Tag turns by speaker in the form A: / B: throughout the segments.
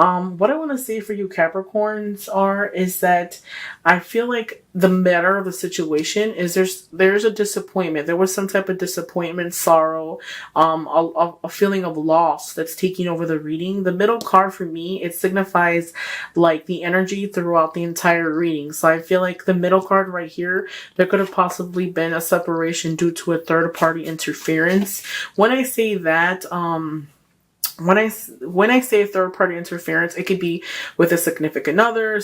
A: What I want to say for you Capricorns is that I feel like the matter of the situation is there's a disappointment. There was some type of disappointment, sorrow, a feeling of loss that's taking over the reading. The middle card for me, it signifies like the energy throughout the entire reading. So I feel like the middle card right here, there could have possibly been a separation due to a third party interference. When I say that, when I say third party interference, it could be with a significant other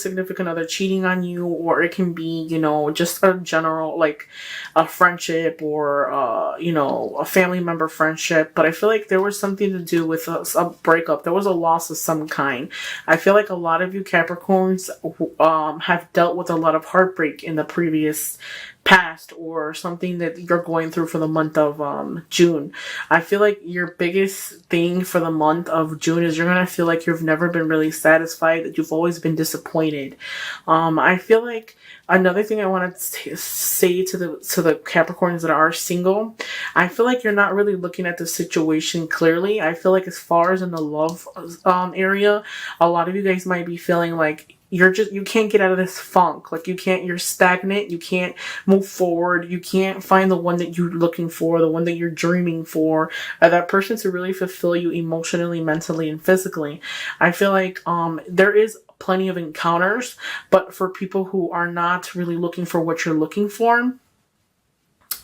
A: cheating on you, or it can be, just a general like a friendship or a family member friendship. But I feel like there was something to do with a breakup. There was a loss of some kind. I feel like a lot of you Capricorns have dealt with a lot of heartbreak in the previous past, or something that you're going through for the month of June. I feel like your biggest thing for the month of June is you're gonna feel like you've never been really satisfied, that you've always been disappointed. I feel like another thing I want to say to the Capricorns that are single, I feel like you're not really looking at the situation clearly. I feel like as far as in the love area, a lot of you guys might be feeling like you can't get out of this funk. Like you're stagnant. You can't move forward. You can't find the one that you're looking for, the one that you're dreaming for, or that person to really fulfill you emotionally, mentally, and physically. I feel like there is plenty of encounters, but for people who are not really looking for what you're looking for,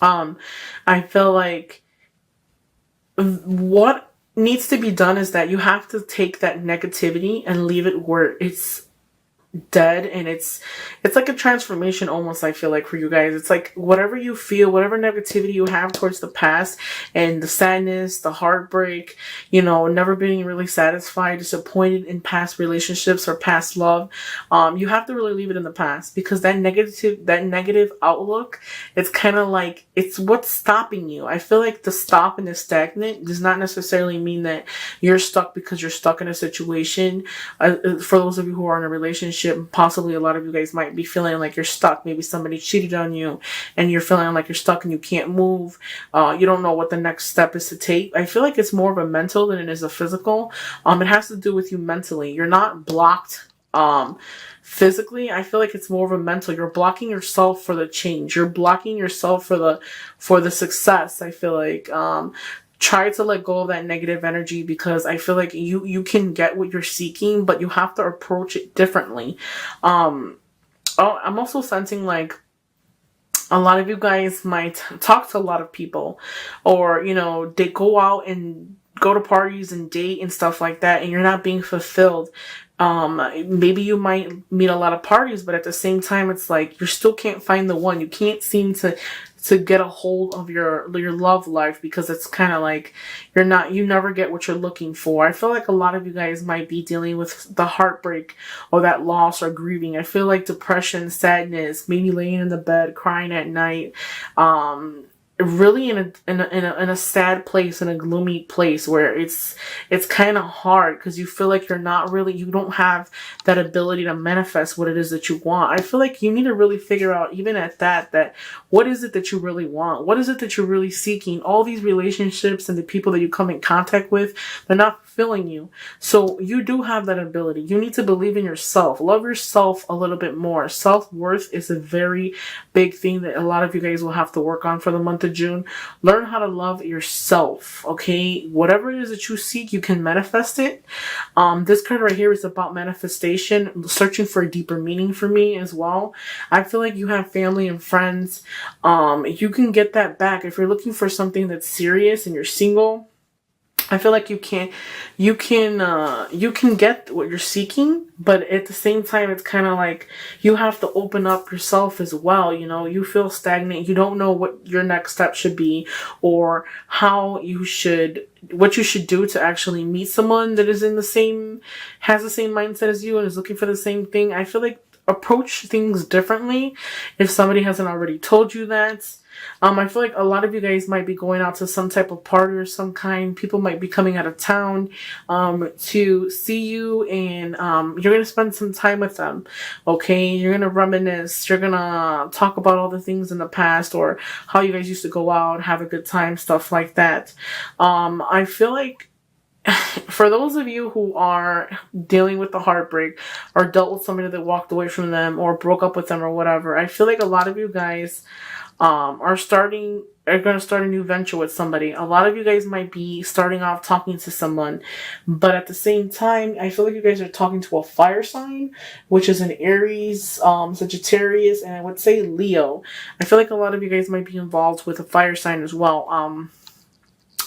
A: I feel like what needs to be done is that you have to take that negativity and leave it where it's dead, and it's like a transformation almost. I feel like for you guys, it's like whatever you feel, whatever negativity you have towards the past and the sadness, the heartbreak, never being really satisfied, disappointed in past relationships or past love, you have to really leave it in the past, because that negative outlook, it's kind of like it's what's stopping you. I feel like the stop and the stagnant does not necessarily mean that you're stuck because you're stuck in a situation. For those of you who are in a relationship, possibly a lot of you guys might be feeling like you're stuck. Maybe somebody cheated on you and you're feeling like you're stuck and you can't move. You don't know what the next step is to take. I feel like it's more of a mental than it is a physical. It has to do with you mentally. You're not blocked physically. I feel like it's more of a mental. You're blocking yourself for the change. You're blocking yourself for the success. I feel like try to let go of that negative energy, because I feel like you can get what you're seeking, but you have to approach it differently. I'm also sensing like a lot of you guys might talk to a lot of people, or they go out and go to parties and date and stuff like that, and you're not being fulfilled. Maybe you might meet a lot of parties, but at the same time, it's like you still can't find the one. You can't seem to get a hold of your love life, because it's kind of like you never get what you're looking for. I feel like a lot of you guys might be dealing with the heartbreak or that loss or grieving. I feel like depression, sadness, maybe laying in the bed, crying at night, really in a sad place, in a gloomy place, where it's kind of hard because you feel like you don't have that ability to manifest what it is that you want. I feel like you need to really figure out, even at that what is it that you really want? What is it that you're really seeking? All these relationships and the people that you come in contact with, they're not fulfilling you. So you do have that ability. You need to believe in yourself. Love yourself a little bit more. Self-worth is a very big thing that a lot of you guys will have to work on for the month of June. Learn how to love yourself, okay? Whatever it is that you seek, you can manifest it. This card right here is about manifestation, searching for a deeper meaning for me as well. I feel like you have family and friends. You can get that back. If you're looking for something that's serious and you're single, I feel like you can get what you're seeking, but at the same time, it's kind of like you have to open up yourself as well. You feel stagnant. You don't know what your next step should be, or what you should do to actually meet someone that has the same mindset as you and is looking for the same thing. I feel like approach things differently if somebody hasn't already told you that. I feel like a lot of you guys might be going out to some type of party or some kind. People might be coming out of town to see you, and you're going to spend some time with them. Okay, you're going to reminisce. You're going to talk about all the things in the past, or how you guys used to go out, have a good time, stuff like that. I feel like For those of you who are dealing with the heartbreak or dealt with somebody that walked away from them or broke up with them or whatever, I feel like a lot of you guys are going to start a new venture with somebody. A lot of you guys might be starting off talking to someone, but at the same time, I feel like you guys are talking to a fire sign, which is an Aries, Sagittarius, and I would say Leo. I feel like a lot of you guys might be involved with a fire sign as well.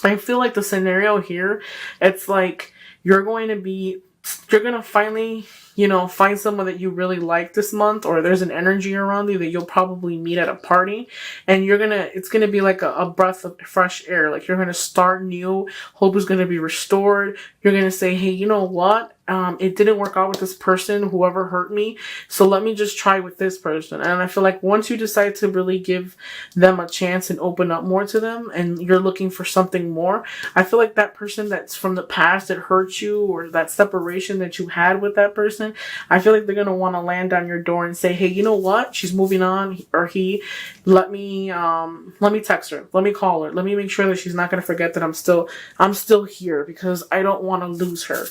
A: I feel like the scenario here, it's like you're going to be, you're going to finally, find someone that you really like this month, or there's an energy around you that you'll probably meet at a party, and it's going to be like a breath of fresh air. Like you're going to start new. Hope is going to be restored. You're going to say, hey, you know what? It didn't work out with this person, whoever hurt me. So let me just try with this person. And I feel like once you decide to really give them a chance and open up more to them, and you're looking for something more, I feel like that person that's from the past that hurt you, or that separation that you had with that person, I feel like they're going to want to land on your door and say, hey, you know what? She's moving on, or he, let me text her. Let me call her. Let me make sure that she's not going to forget that I'm still here, because I don't want to lose her.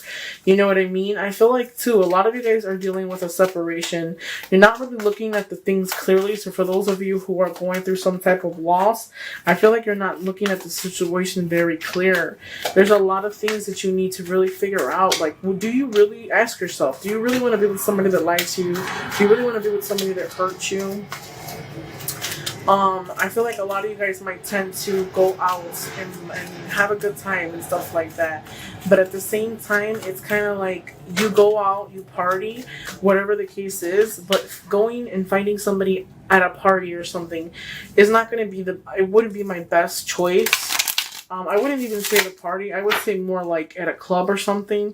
A: You know what I mean? I feel like too, a lot of you guys are dealing with a separation. You're not really looking at the things clearly. So for those of you who are going through some type of loss, I feel like you're not looking at the situation very clear. There's a lot of things that you need to really figure out. Like, do you really, ask yourself, do you really want to be with somebody that likes you? Do you really want to be with somebody that hurts you? I feel like a lot of you guys might tend to go out and have a good time and stuff like that. But at the same time, it's kind of like you go out, you party, whatever the case is, but going and finding somebody at a party or something is not going to be it wouldn't be my best choice. I wouldn't even say the party. I would say more like at a club or something.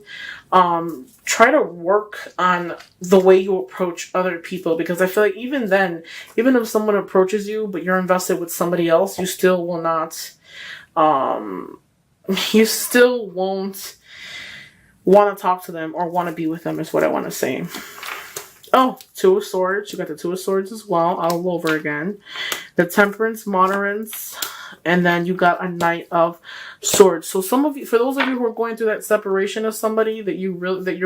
A: Try to work on the way you approach other people, because I feel like even then, even if someone approaches you, but you're invested with somebody else, you still will not, you still won't want to talk to them or want to be with them, is what I want to say. Oh, Two of Swords. You got the Two of Swords as well, all over again. The Temperance, Moderance, and then you got a Knight of Swords. So some of you, for those of you who are going through that separation of somebody that you've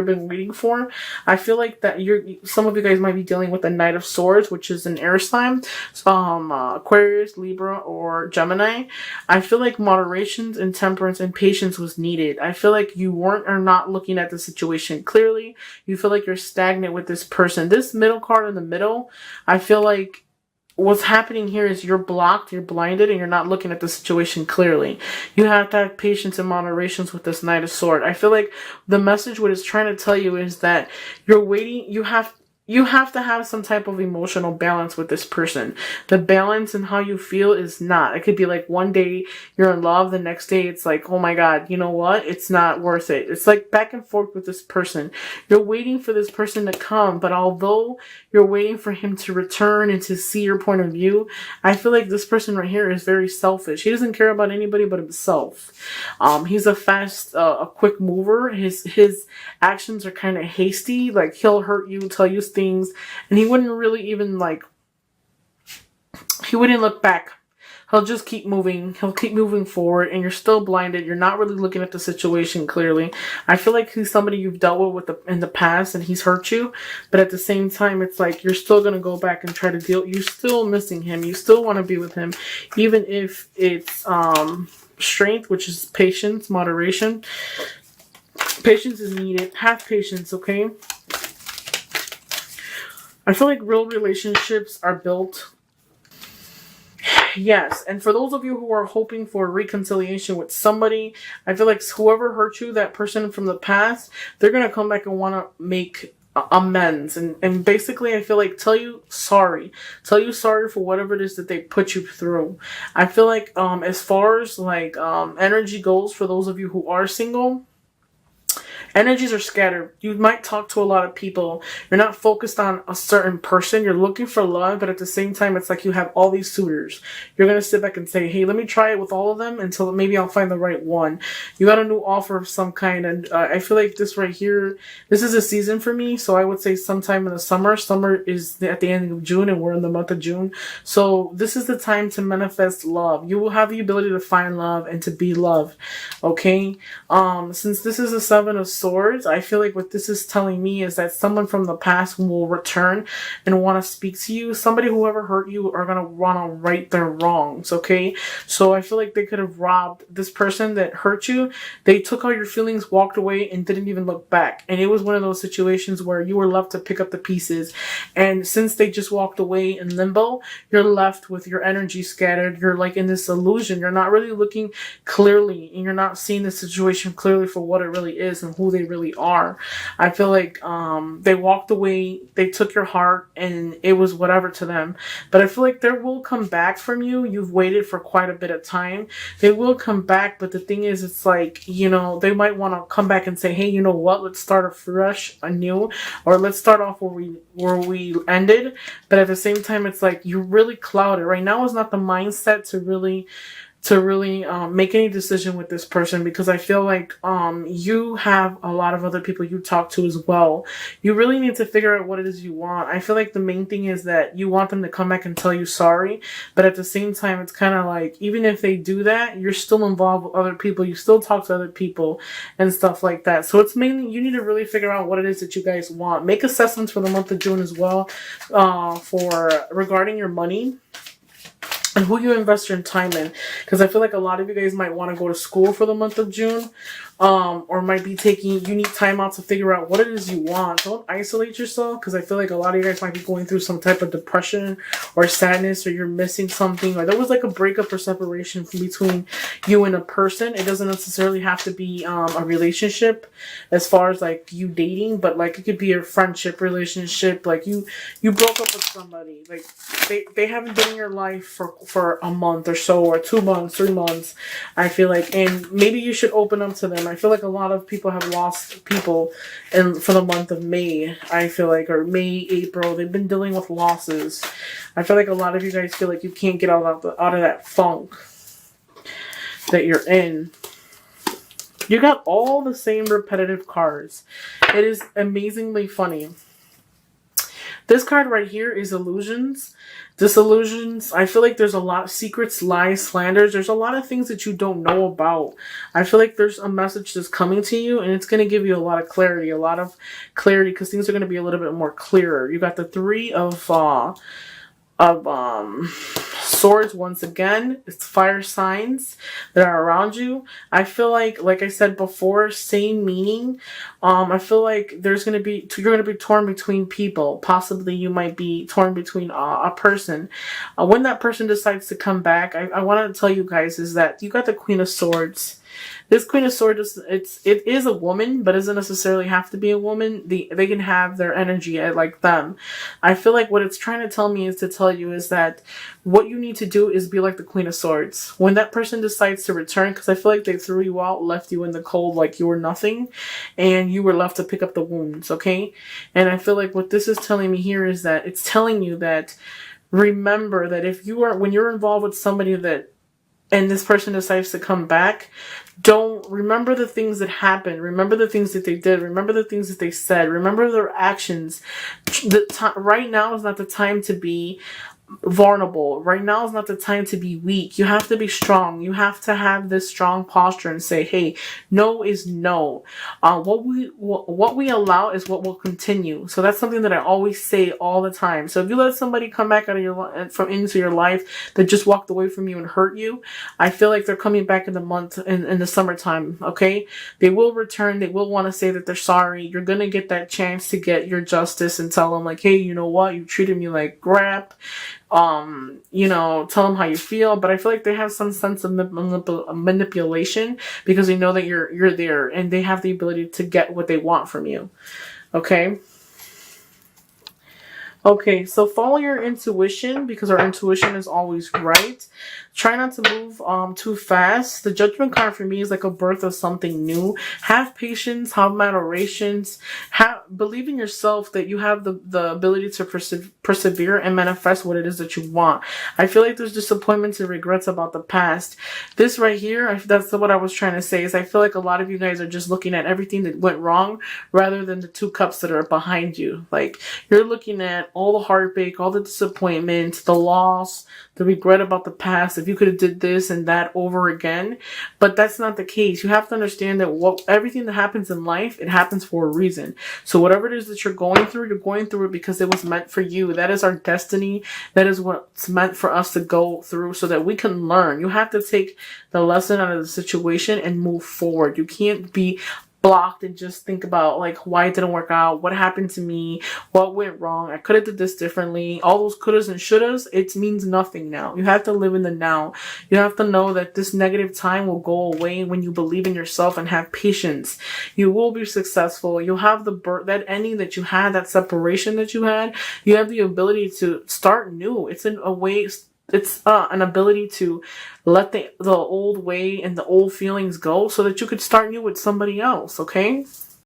A: been waiting for, I feel like that some of you guys might be dealing with the Knight of Swords, which is an air sign, Aquarius, Libra, or Gemini. I feel like moderation and temperance and patience was needed. I feel like you are not looking at the situation clearly. You feel like you're stagnant with this person. This middle card in the middle, I feel like what's happening here is you're blocked, you're blinded, and you're not looking at the situation clearly. You have to have patience and moderation with this Knight of Swords. I feel like the message, what it's trying to tell you, is that you're waiting, you have to have some type of emotional balance with this person. The balance and how you feel is not. It could be like one day you're in love, the next day it's like, oh my God, you know what? It's not worth it. It's like back and forth with this person. You're waiting for this person to come, but although you're waiting for him to return and to see your point of view, I feel like this person right here is very selfish. He doesn't care about anybody but himself. He's a quick mover. His actions are kind of hasty. Like he'll hurt you, tell you things, and he wouldn't really even he wouldn't look back. He'll just keep moving. He'll keep moving forward, and you're still blinded. You're not really looking at the situation clearly. I feel like he's somebody you've dealt with in the past, and he's hurt you, but at the same time, it's like you're still going to go back and try to deal. You're still missing him. You still want to be with him, even if it's strength, which is patience, moderation. Patience is needed. Have patience, okay? I feel like real relationships are built. Yes, and for those of you who are hoping for reconciliation with somebody, I feel like whoever hurt you, that person from the past, they're going to come back and want to make amends. And basically, I feel like tell you sorry for whatever it is that they put you through. I feel like as far as energy goes, for those of you who are single, Energies are scattered. You might talk to a lot of people. You're not focused on a certain person. You're looking for love, but at the same time, it's like you have all these suitors. You're going to sit back and say, hey, let me try it with all of them until maybe I'll find the right one. You got a new offer of some kind. And I feel like this right here, this is a season for me. So I would say sometime in the summer. Summer is at the end of June, and we're in the month of June. So this is the time to manifest love. You will have the ability to find love and to be loved. Okay? Since this is a Seven of Swords, I feel like what this is telling me is that someone from the past will return and want to speak to you. Somebody who ever hurt you are going to want to right their wrongs, okay? So I feel like they could have robbed this person that hurt you. They took all your feelings, walked away, and didn't even look back. And it was one of those situations where you were left to pick up the pieces. And since they just walked away in limbo, you're left with your energy scattered. You're like in this illusion. You're not really looking clearly, and you're not seeing the situation clearly for what it really is and who they really are. I feel like they walked away, they took your heart, and it was whatever to them. But I feel like they will come back from you. You've waited for quite a bit of time. They will come back, but the thing is, it's like, you know, they might want to come back and say, hey, you know what, let's start afresh, anew, or let's start off where we ended. But at the same time, it's like you're really clouded. Right now is not the mindset to really make any decision with this person, because I feel like you have a lot of other people you talk to as well. You really need to figure out what it is you want. I feel like the main thing is that you want them to come back and tell you sorry, but at the same time, it's kind of like, even if they do that, you're still involved with other people. You still talk to other people and stuff like that. So it's mainly, you need to really figure out what it is that you guys want. Make assessments for the month of June as well, for regarding your money and who you invest your time in, because I feel like a lot of you guys might want to go to school for the month of June, or might be you need time out to figure out what it is you want. Don't isolate yourself, because I feel like a lot of you guys might be going through some type of depression or sadness, or you're missing something, or there was like a breakup or separation between you and a person. It doesn't necessarily have to be a relationship as far as like you dating, but like it could be a friendship relationship. Like you broke up with somebody, like they haven't been in your life for a month or so, or 2 months, 3 months, I feel like, and maybe you should open up to them. I feel like a lot of people have lost people for the month of May, I feel like, or May, April. They've been dealing with losses. I feel like a lot of you guys feel like you can't get out of that funk that you're in. You got all the same repetitive cards. It is amazingly funny. This card right here is illusions. Disillusions. I feel like there's a lot of secrets, lies, slanders. There's a lot of things that you don't know about. I feel like there's a message that's coming to you, and it's going to give you a lot of clarity, because things are going to be a little bit more clearer. You got the Three of Swords once again. It's fire signs that are around you. I feel like I said before, same meaning. I feel like you're gonna be torn between people. Possibly you might be torn between a person. When that person decides to come back, I want to tell you guys is that you got the Queen of Swords. This Queen of Swords, it is a woman, but doesn't necessarily have to be a woman. They can have their energy like them. I feel like what it's trying to tell me is to tell you is that what you need to do is be like the Queen of Swords. When that person decides to return, because I feel like they threw you out, left you in the cold like you were nothing, and you were left to pick up the wounds, okay? And I feel like what this is telling me here is that it's telling you that remember that when you're involved with somebody and this person decides to come back, don't remember the things that happened. Remember the things that they did. Remember the things that they said. Remember their actions. Right now is not the time to be vulnerable. Right now is not the time to be weak. You have to be strong. You have to have this strong posture and say, hey, no is no. What we allow is what will continue. So that's something that I always say all the time. So if you let somebody come back out of into your life that just walked away from you and hurt you, I feel like they're coming back in the summertime. Okay, they will return. They will want to say that they're sorry. You're gonna get that chance to get your justice and tell them like, hey, you know what? You treated me like crap. Tell them how you feel, but I feel like they have some sense of manipulation, because they know that you're there and they have the ability to get what they want from you. Okay. Okay, so follow your intuition because our intuition is always right. Try not to move too fast. The judgment card for me is like a birth of something new. Have patience, have moderations, believe in yourself that you have the ability to persevere and manifest what it is that you want. I feel like there's disappointments and regrets about the past. This right here, that's what I was trying to say, is I feel like a lot of you guys are just looking at everything that went wrong rather than the two cups that are behind you. Like, you're looking at all the heartbreak, all the disappointment, the loss, the regret about the past. If you could have did this and that over again, but that's not the case. You have to understand that everything that happens in life, it happens for a reason. So whatever it is that you're going through it because it was meant for you. That is our destiny. That is what's meant for us to go through so that we can learn. You have to take the lesson out of the situation and move forward. You can't be blocked and just think about like why it didn't work out, what happened to me, what went wrong, I could have did this differently. All those couldas and shouldas, it means nothing now. You have to live in the now. You have to know that this negative time will go away when you believe in yourself and have patience. You will be successful. You'll have that ending that you had, that separation that you had. You have the ability to start new. It's in a way. It's an ability to let the old way and the old feelings go so that you could start new with somebody else, okay?